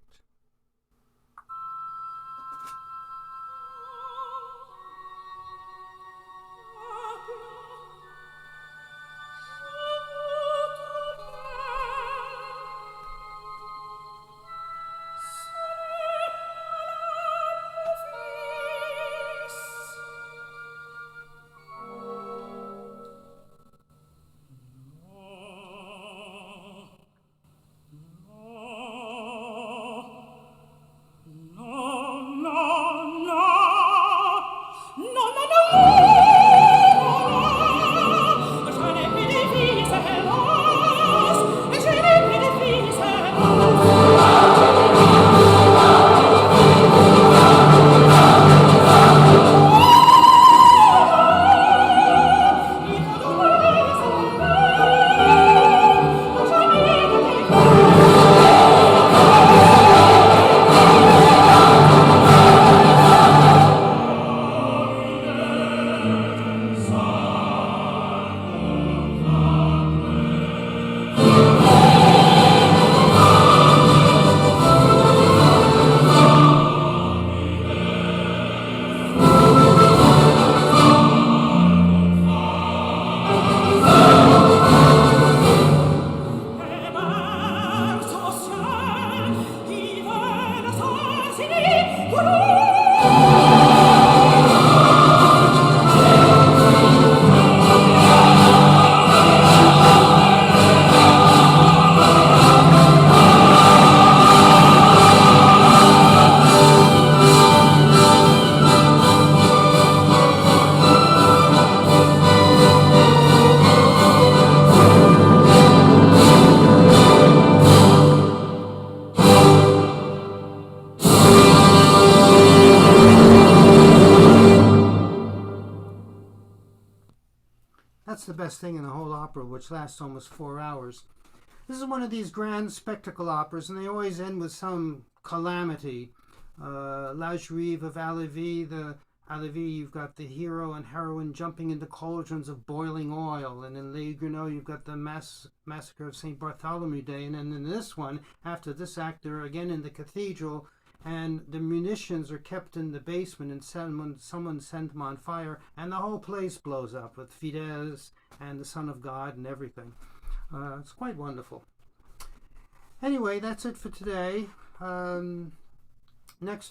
That's the best thing in the whole opera, which lasts almost 4 hours. This is one of these grand spectacle operas, and they always end with some calamity. La Juive of Halévy, the Halévy, you've got the hero and heroine jumping into cauldrons of boiling oil, and in Les Huguenots you've got the massacre of St. Bartholomew Day, and then in this one, after this act, they're again in the cathedral, and the munitions are kept in the basement, and someone sent them on fire, and the whole place blows up with Fides and the Son of God and everything. It's quite wonderful. Anyway, that's it for today. Next